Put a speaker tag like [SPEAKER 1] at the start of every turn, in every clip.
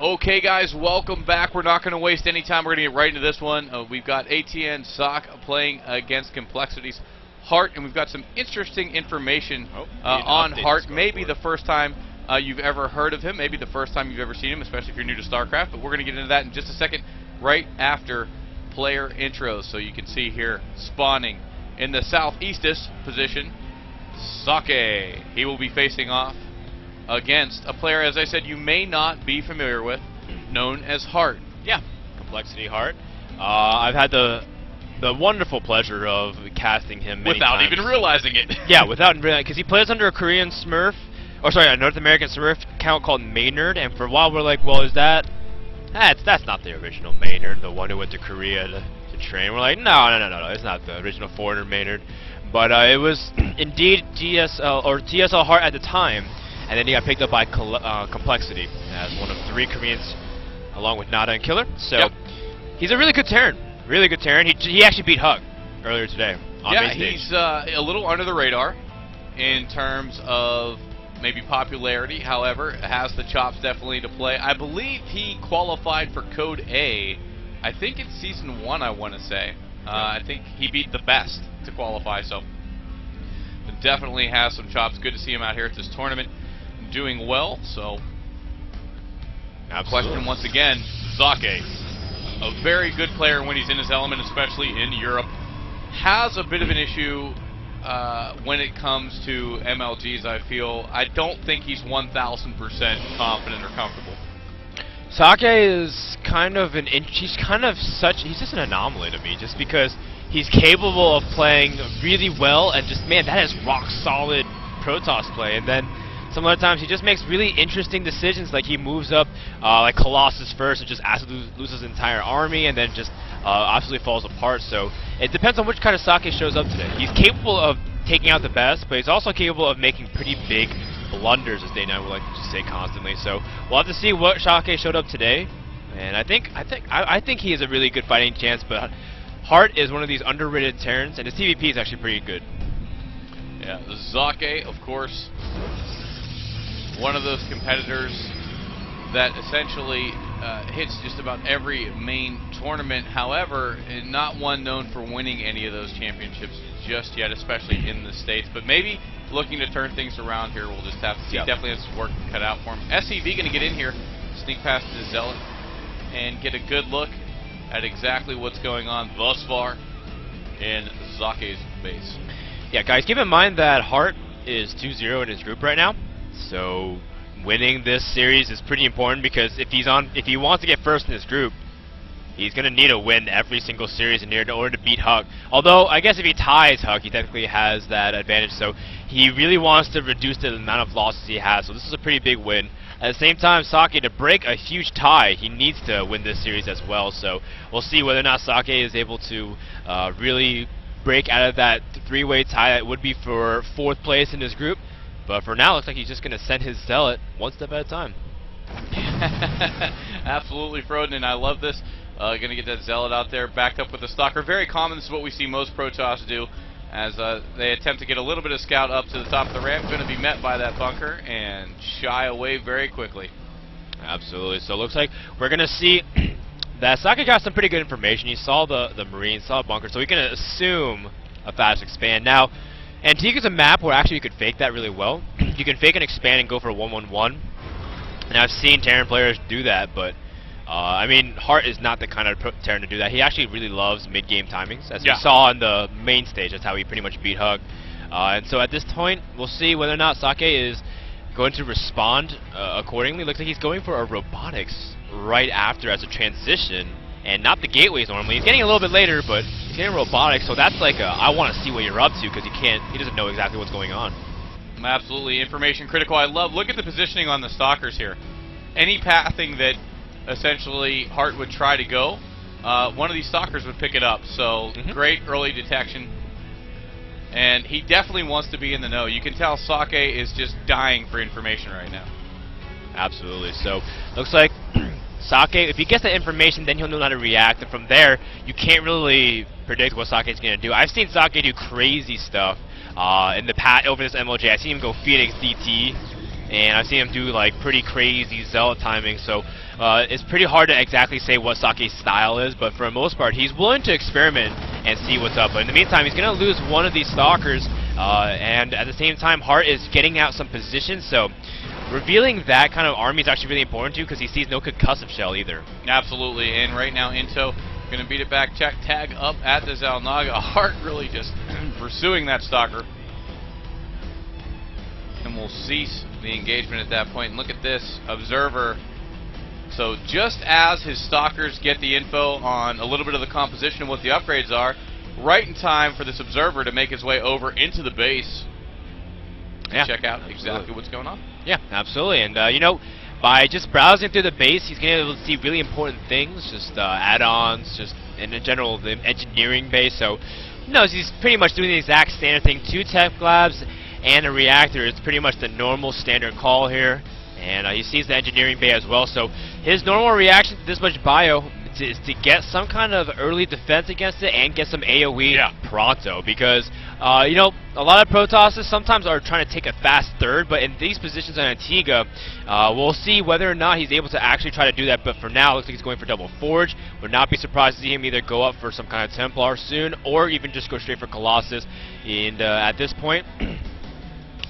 [SPEAKER 1] Okay, guys, welcome back. We're not going to waste any time. We're going to get right into this one. We've got ATN Socke playing against Complexity's Hart, and we've got some interesting information on Hart. Maybe the first time you've ever heard of him, maybe the first time you've ever seen him, especially if you're new to StarCraft, but we're going to get into that in just a second, right after player intros. So you can see here, spawning in the southeastest position, Socke. He will be facing off against a player, as I said, you may not be familiar with, known as Hart.
[SPEAKER 2] Yeah, Complexity Hart. I've had the wonderful pleasure of casting him many
[SPEAKER 1] without
[SPEAKER 2] times.
[SPEAKER 1] even realizing it.
[SPEAKER 2] Yeah, without realizing, because he plays under a Korean Smurf, or sorry, a North American Smurf account called Maynard, and for a while we're like, well, is that? That's not the original Maynard, the one who went to Korea to train. We're like, no, it's not the original foreigner Maynard. But it was indeed TSL Hart at the time. And then he got picked up by Complexity as one of 3 Koreans, along with Nada and Killer. So he's a really good Terran. Really good Terran. He actually beat Hug earlier today on main stage.
[SPEAKER 1] He's a little under the radar in terms of maybe popularity. However, has the chops definitely to play. I believe he qualified for Code A. I think it's Season 1, I want to say. I think he beat the best to qualify, so definitely has some chops. Good to see him out here at this tournament, doing well. So, question once again, Socke, a very good player when he's in his element, especially in Europe, has a bit of an issue when it comes to MLGs. I don't think he's 1,000% confident or comfortable.
[SPEAKER 2] Socke is kind of he's just an anomaly to me, just because he's capable of playing really well and just, man, that is rock solid Protoss play, and then some other times he just makes really interesting decisions, like he moves up like Colossus first and just absolutely loses his entire army, and then just absolutely falls apart. So it depends on which kind of Socke shows up today. He's capable of taking out the best, but he's also capable of making pretty big blunders, as Day9 would like to just say constantly. So we'll have to see what Socke showed up today, and I think he has a really good fighting chance. But Hart is one of these underrated Terrans, and his TVP is actually pretty good.
[SPEAKER 1] Yeah, Socke, of course, one of those competitors that essentially hits just about every main tournament. However, not one known for winning any of those championships just yet, especially in the States. But maybe looking to turn things around here. We'll just have to see. Definitely has work cut out for him. SCV going to get in here, sneak past the Zealot, and get a good look at exactly what's going on thus far in Socke's base.
[SPEAKER 2] Yeah, guys, keep in mind that Hart is 2-0 in his group right now. So winning this series is pretty important, because if he wants to get first in his group, he's going to need to win every single series in here in order to beat Hug. Although, I guess if he ties Hug, he technically has that advantage. So he really wants to reduce the amount of losses he has. So this is a pretty big win. At the same time, Socke, to break a huge tie, he needs to win this series as well. So we'll see whether or not Socke is able to really break out of that 3-way tie that would be for 4th place in his group. But for now, it looks like he's just going to send his Zealot one step at a time.
[SPEAKER 1] Absolutely, Froden, and I love this. Going to get that Zealot out there, backed up with a Stalker. Very common. This is what we see most Protoss do, as they attempt to get a little bit of scout up to the top of the ramp. Going to be met by that bunker and shy away very quickly.
[SPEAKER 2] Absolutely. So it looks like we're going to see that Socke got some pretty good information. He saw the Marines, saw a bunker, so we can assume a fast expand. Now, Antique is a map where actually you could fake that really well. You can fake and expand and go for a 1-1-1. And I've seen Terran players do that, but I mean, Hart is not the kind of Terran to do that. He actually really loves mid-game timings, as we saw on the main stage. That's how he pretty much beat Hug. And so at this point, we'll see whether or not Socke is going to respond accordingly. Looks like he's going for a robotics right after as a transition, and not the gateways normally. He's getting a little bit later, but he's getting robotics, so that's like a, I want to see what you're up to, because he doesn't know exactly what's going on.
[SPEAKER 1] Absolutely, information critical. Look at the positioning on the Stalkers here. Any pathing that essentially Hart would try to go, one of these Stalkers would pick it up. So great early detection, and he definitely wants to be in the know. You can tell Socke is just dying for information right now.
[SPEAKER 2] Absolutely. So looks like Socke, if he gets that information, then he'll know how to react, and from there you can't really predict what Socke is going to do. I've seen Socke do crazy stuff in the past over this MLJ. I've seen him go Phoenix DT and I've seen him do like pretty crazy zealot timing, so it's pretty hard to exactly say what Socke's style is, but for the most part, he's willing to experiment and see what's up. But in the meantime, he's going to lose one of these stalkers, and at the same time, Hart is getting out some positions, so revealing that kind of army is actually really important too, because he sees no concussive shell either.
[SPEAKER 1] Absolutely, and right now, Into going to beat it back, check, tag up at the Xel'Naga. Hart really just pursuing that stalker. And we'll cease the engagement at that point. And look at this, Observer. So just as his stalkers get the info on a little bit of the composition and what the upgrades are, right in time for this Observer to make his way over into the base.
[SPEAKER 2] Yeah,
[SPEAKER 1] check out exactly what's going on.
[SPEAKER 2] Yeah, absolutely. And, you know, by just browsing through the base, he's going to be able to see really important things, just add-ons, just in general, the engineering base. So, you know, he's pretty much doing the exact standard thing. 2 tech labs and a reactor is pretty much the normal standard call here. And he sees the engineering bay as well. So his normal reaction to this much bio is to get some kind of early defense against it and get some AoE pronto, because you know, a lot of Protosses sometimes are trying to take a fast third, but in these positions on Antigua, we'll see whether or not he's able to actually try to do that. But for now, it looks like he's going for double Forge. Would not be surprised to see him either go up for some kind of Templar soon, or even just go straight for Colossus. And at this point,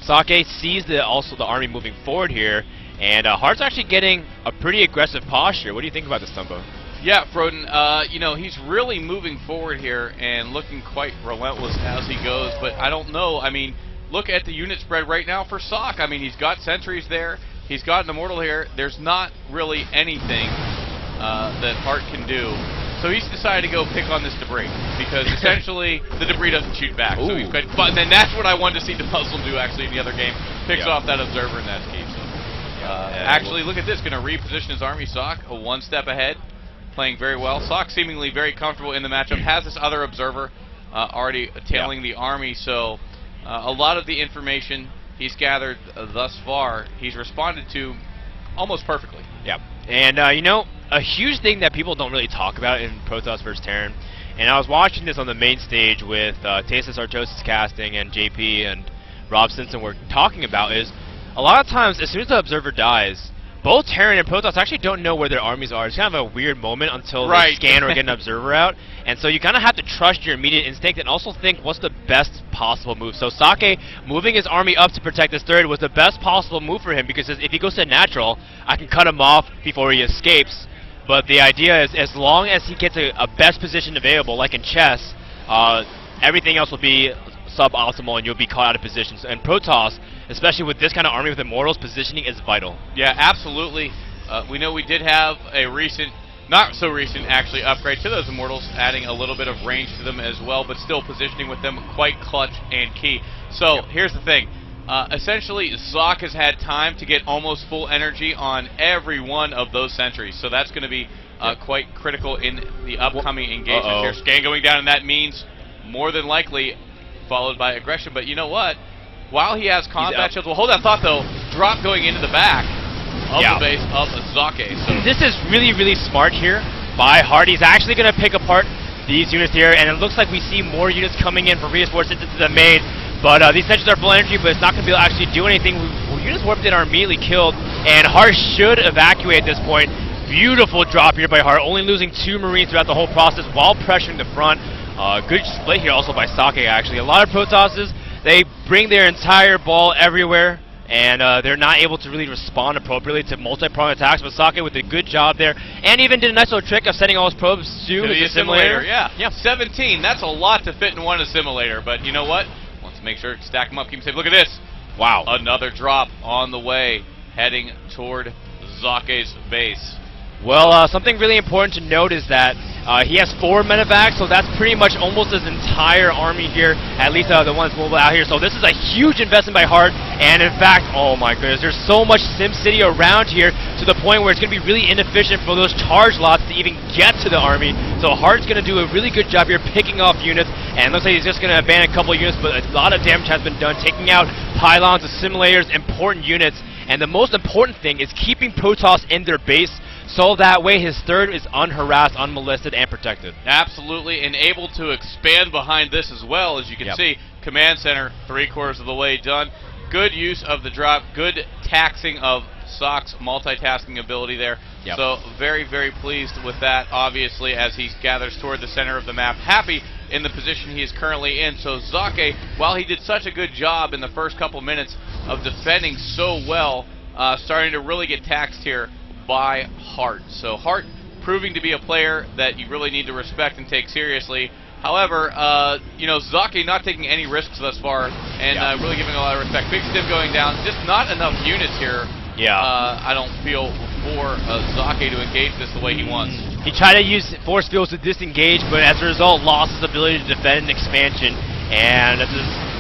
[SPEAKER 2] Socke sees also the army moving forward here, and Hart's actually getting a pretty aggressive posture. What do you think about this, Tumbo?
[SPEAKER 1] Yeah, Froden, you know, he's really moving forward here and looking quite relentless as he goes, but I don't know. I mean, look at the unit spread right now for Socke. I mean, he's got sentries there. He's got an Immortal here. There's not really anything that Hart can do. So he's decided to go pick on this debris, because essentially the debris doesn't shoot back.
[SPEAKER 2] Ooh.
[SPEAKER 1] So he's got, but then that's what I wanted to see the puzzle do actually in the other game. Picks off that Observer, and that's key. So, actually, look at this. Going to reposition his army. Socke, one step ahead. Playing very well. Socke seemingly very comfortable in the matchup. Has this other Observer already tailing the army, so a lot of the information he's gathered thus far, he's responded to almost perfectly.
[SPEAKER 2] Yeah, and you know, a huge thing that people don't really talk about in Protoss vs. Terran, and I was watching this on the main stage with Tastes Artosis Casting and JP and Rob Simpson were talking about, is a lot of times as soon as the Observer dies, both Terran and Protoss actually don't know where their armies are. It's kind of a weird moment until they scan or get an Observer out. And so you kind of have to trust your immediate instinct and also think what's the best possible move. So Socke moving his army up to protect this third was the best possible move for him, because if he goes to natural, I can cut him off before he escapes. But the idea is, as long as he gets a best position available, like in chess, everything else will be suboptimal and you'll be caught out of positions. And Protoss, especially with this kind of army with Immortals, positioning is vital.
[SPEAKER 1] Yeah, absolutely. We know we did have a recent, not so recent actually, upgrade to those Immortals, adding a little bit of range to them as well, but still positioning with them quite clutch and key. So here's the thing. Essentially, Socke has had time to get almost full energy on every one of those sentries, so that's going to be quite critical in the upcoming engagement here. Scan going down, and that means more than likely followed by aggression. But you know what? While he has combat shields, well, hold that thought though. Drop going into the back of the base of Socke. So
[SPEAKER 2] this is really, really smart here by Hart. He's actually going to pick apart these units here, and it looks like we see more units coming in for reinforcements into the main. But these sentries are full energy, but it's not going to be able to actually do anything. Units warped in are immediately killed, and Hart should evacuate at this point. Beautiful drop here by Hart, only losing 2 Marines throughout the whole process while pressuring the front. Good split here also by Socke, actually. A lot of Protosses, they bring their entire ball everywhere, and they're not able to really respond appropriately to multi-pronged attacks, but Socke with a good job there, and even did a nice little trick of sending all his probes to the assimilator.
[SPEAKER 1] Yeah, 17, that's a lot to fit in one assimilator, but you know what? Let's make sure to stack them up, keep them safe. Look at this.
[SPEAKER 2] Wow.
[SPEAKER 1] Another drop on the way, heading toward Socke's base.
[SPEAKER 2] Well, something really important to note is that he has 4 medevacs, so that's pretty much almost his entire army here, at least the ones mobile out here. So this is a huge investment by Hart, and in fact, oh my goodness, there's so much SimCity around here to the point where it's going to be really inefficient for those charge lots to even get to the army. So Hart's going to do a really good job here picking off units, and it looks like he's just going to abandon a couple of units, but a lot of damage has been done, taking out pylons, assimilators, important units, and the most important thing is keeping Protoss in their base, so that way his third is unharassed, unmolested, and protected. Absolutely, and able to expand behind this as well, as you can see. Command center, 3/4 of the way done.
[SPEAKER 1] good use of the drop, good taxing of Socke's multitasking ability there.
[SPEAKER 2] Yep.
[SPEAKER 1] So very, very pleased with that, obviously, as he gathers toward the center of the map. Happy in the position he is currently in. So Socke, while he did such a good job in the first couple minutes of defending so well, starting to really get taxed here by Hart. So Hart proving to be a player that you really need to respect and take seriously. However, you know, Socke not taking any risks thus far, and really giving a lot of respect. Big Stim going down, just not enough units here.
[SPEAKER 2] Yeah.
[SPEAKER 1] I don't feel for Socke to engage this the way he wants.
[SPEAKER 2] He tried to use force fields to disengage, but as a result, lost his ability to defend expansion. And it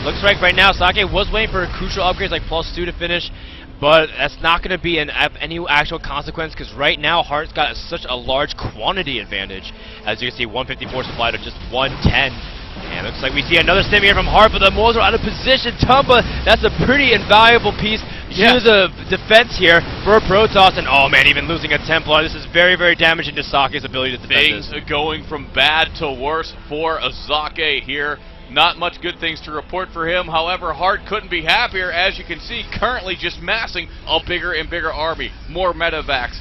[SPEAKER 2] looks like right now, Socke was waiting for crucial upgrades like +2 to finish, but that's not going to be any actual consequence, because right now Hart's got such a large quantity advantage. As you can see, 154 supply to just 110. And looks like we see another stim here from Hart, but the Moles are out of position. Tumba, that's a pretty invaluable piece to the defense here for Protoss. And oh man, even losing a Templar, this is very, very damaging to Socke's ability to defend this.
[SPEAKER 1] Things going from bad to worse for Socke here. Not much good things to report for him. However, Hart couldn't be happier, as you can see, currently just massing a bigger and bigger army. More medevacs,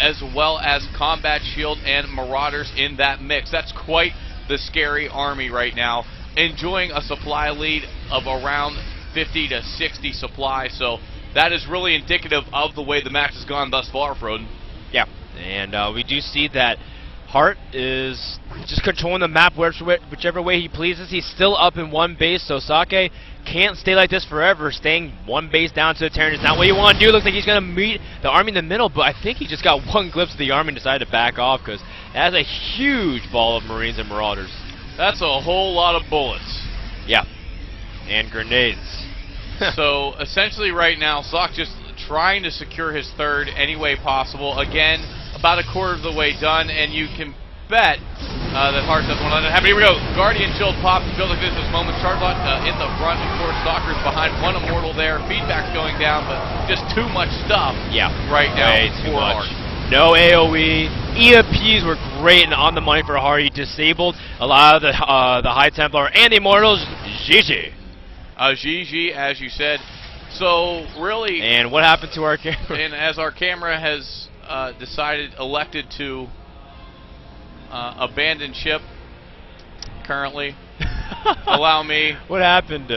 [SPEAKER 1] as well as combat shield and marauders in that mix. That's quite the scary army right now, enjoying a supply lead of around 50 to 60 supply. So that is really indicative of the way the match has gone thus far, Froden.
[SPEAKER 2] Yeah, and we do see that Hart is just controlling the map whichever way he pleases. He's still up in one base, so Socke can't stay like this forever. Staying one base down to the Terran is not what you want to do. Looks like he's going to meet the army in the middle, but I think he just got one glimpse of the army and decided to back off, because that's a huge ball of Marines and Marauders.
[SPEAKER 1] That's a whole lot of bullets.
[SPEAKER 2] Yeah, and grenades.
[SPEAKER 1] So essentially right now, Socke just trying to secure his third any way possible. Again, about a quarter of the way done, and you can bet that Hart doesn't want to let it happen. Here we go. Guardian Shield pops. Feels like this moment. Charlotte in the front, of course. Soccer's behind. One Immortal there. Feedback's going down, but just too much stuff right now for Hart.
[SPEAKER 2] No AoE. EMPs were great and on the money for Hart. He disabled a lot of the High Templar and the Immortals. GG.
[SPEAKER 1] GG, as you said. So, really...
[SPEAKER 2] And what happened to our camera?
[SPEAKER 1] And as our camera has elected to abandon ship currently. Allow me.
[SPEAKER 2] What happened?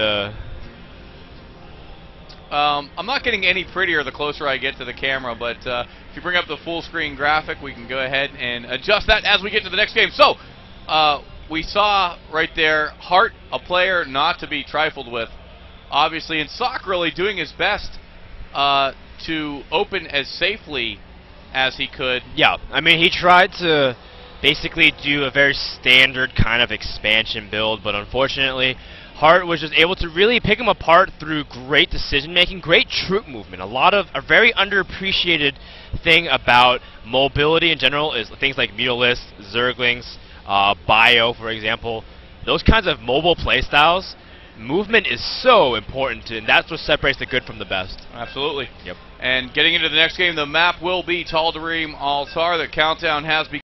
[SPEAKER 1] I'm not getting any prettier the closer I get to the camera, but if you bring up the full screen graphic, we can go ahead and adjust that as we get to the next game. So, we saw right there Hart, a player not to be trifled with, obviously, and Socke really doing his best to open as safely as he could.
[SPEAKER 2] Yeah, I mean, he tried to basically do a very standard kind of expansion build, but unfortunately, Hart was just able to really pick him apart through great decision-making, great troop movement. A very underappreciated thing about mobility in general is things like Mutalisks, Zerglings, Bio, for example. Those kinds of mobile playstyles, movement is so important, and that's what separates the good from the best.
[SPEAKER 1] Absolutely.
[SPEAKER 2] Yep.
[SPEAKER 1] And getting into the next game, the map will be Tal'Darim Altar. The countdown has begun.